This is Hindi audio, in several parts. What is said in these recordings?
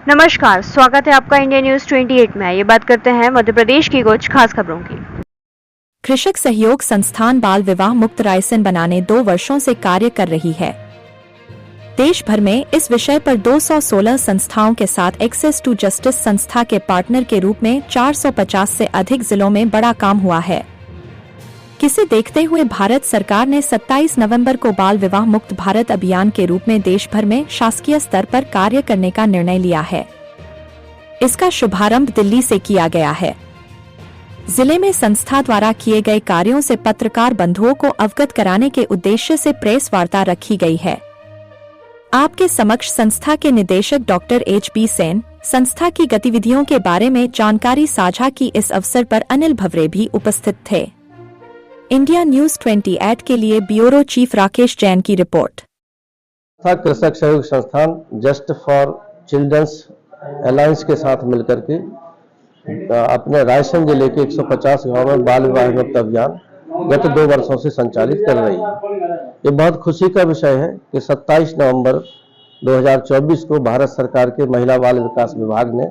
नमस्कार, स्वागत है आपका इंडिया न्यूज 28 में। ये बात करते हैं मध्य प्रदेश की कुछ खास खबरों की। कृषक सहयोग संस्थान बाल विवाह मुक्त रायसेन बनाने 2 वर्षों से कार्य कर रही है। देश भर में इस विषय पर 216 संस्थाओं के साथ एक्सेस टू जस्टिस संस्था के पार्टनर के रूप में 450 से अधिक जिलों में बड़ा काम हुआ है। किसे देखते हुए भारत सरकार ने 27 नवंबर को बाल विवाह मुक्त भारत अभियान के रूप में देश भर में शासकीय स्तर पर कार्य करने का निर्णय लिया है। इसका शुभारंभ दिल्ली से किया गया है। जिले में संस्था द्वारा किए गए कार्यों से पत्रकार बंधुओं को अवगत कराने के उद्देश्य से प्रेस वार्ता रखी गई है। आपके समक्ष संस्था के निदेशक डॉक्टर HP सेन संस्था की गतिविधियों के बारे में जानकारी साझा की। इस अवसर पर अनिल भवरे भी उपस्थित थे। इंडिया न्यूज 28 के लिए ब्यूरो चीफ राकेश जैन की रिपोर्ट। कृषक सहयोग संस्थान जस्ट फॉर चिल्ड्रंस अलायंस के साथ मिलकर के अपने रायसेन जिले के 150 गांव में बाल विवाह मुक्त अभियान गत 2 वर्षों से संचालित कर रही है। ये बहुत खुशी का विषय है कि 27 नवंबर 2024 को भारत सरकार के महिला बाल विकास विभाग ने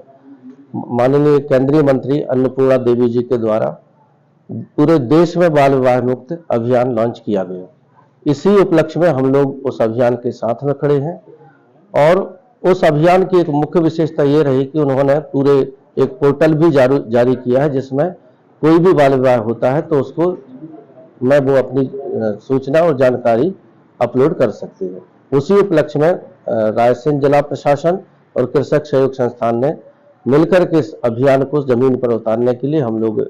माननीय केंद्रीय मंत्री अन्नपूर्णा देवी जी के द्वारा पूरे देश में बाल विवाह मुक्त अभियान लॉन्च किया गया। इसी उपलक्ष्य में हम लोग उस अभियान के साथ में खड़े हैं और उस अभियान की एक मुख्य विशेषता ये रही कि उन्होंने पूरे एक पोर्टल भी जारी किया है जिसमें कोई भी बाल विवाह होता है तो उसको वो अपनी सूचना और जानकारी अपलोड कर सकते हैं। उसी उपलक्ष्य में रायसेन जिला प्रशासन और कृषक सहयोग संस्थान ने मिलकर के इस अभियान को जमीन पर उतारने के लिए हम लोग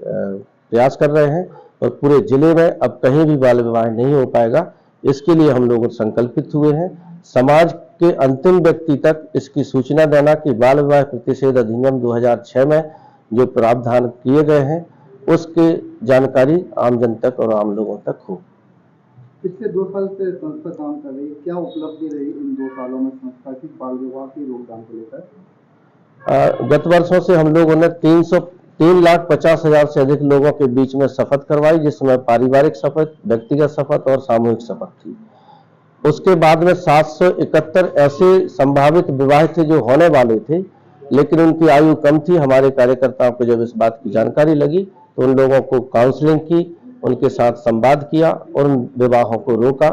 प्रयास कर रहे हैं और पूरे जिले में अब कहीं भी बाल विवाह नहीं हो पाएगा, इसके लिए हम लोग संकल्पित हुए हैं। समाज के अंतिम व्यक्ति तक इसकी सूचना देना कि बाल विवाह प्रतिषेध अधिनियम 2006 में जो प्रावधान किए गए हैं उसके जानकारी आम जन तक और आम लोगों तक हो। पिछले 2 साल से संस्था काम कर रही है, क्या उपलब्धि रही इन 2 सालों में संस्था की बाल विवाह की रोकथाम को लेकर? गत वर्षों से हम लोगों ने 3,50,000 से अधिक लोगों के बीच में शपथ करवाई, जिसमें पारिवारिक शपथ, व्यक्तिगत शपथ और सामूहिक शपथ थी। उसके बाद में 771 ऐसे संभावित विवाह थे जो होने वाले थे, लेकिन उनकी आयु कम थी। हमारे कार्यकर्ताओं को जब इस बात की जानकारी लगी तो उन लोगों को काउंसलिंग की, उनके साथ संवाद किया और उन विवाहों को रोका।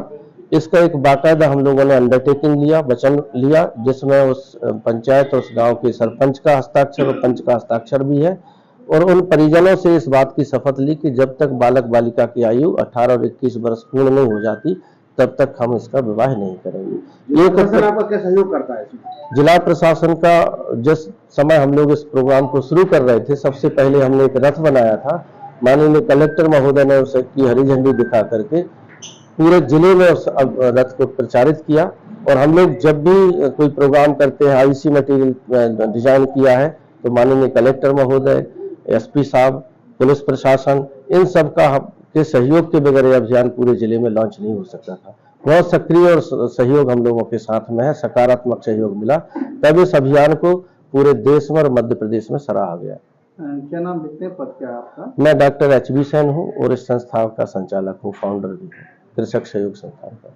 इसका एक बाकायदा हम लोगों ने अंडरटेकिंग लिया, वचन लिया, जिसमें उस पंचायत और उस गांव के सरपंच का हस्ताक्षर और पंच का हस्ताक्षर भी है और उन परिजनों से इस बात की शपथ ली कि जब तक बालक बालिका की आयु 18 और 21 वर्ष पूर्ण नहीं हो जाती तब तक हम इसका विवाह नहीं करेंगे। आपका क्या सहयोग करता है इसमें? जिला प्रशासन का जिस समय हम लोग इस प्रोग्राम को शुरू कर रहे थे, सबसे पहले हमने एक रथ बनाया था। माननीय कलेक्टर महोदय ने उसे की हरी झंडी दिखा करके पूरे जिले में उस रथ को प्रचारित किया और हम लोग जब भी कोई प्रोग्राम करते हैं, IC मटेरियल डिजाइन किया है तो माननीय कलेक्टर महोदय, SP साहब, पुलिस प्रशासन, इन सब का के सहयोग के बगैर यह अभियान पूरे जिले में लॉन्च नहीं हो सकता था। बहुत सक्रिय और सहयोग हम लोगों के साथ में है, सकारात्मक सहयोग मिला, तब इस अभियान को पूरे देश में और मध्य प्रदेश में सराहा गया। क्या नाम लिखते हैं, पद क्या है आपका? मैं डॉक्टर HP सेन हूँ और इस संस्था का संचालक हूँ, फाउंडर भी हूँ कृषक सहयोग संस्थान का।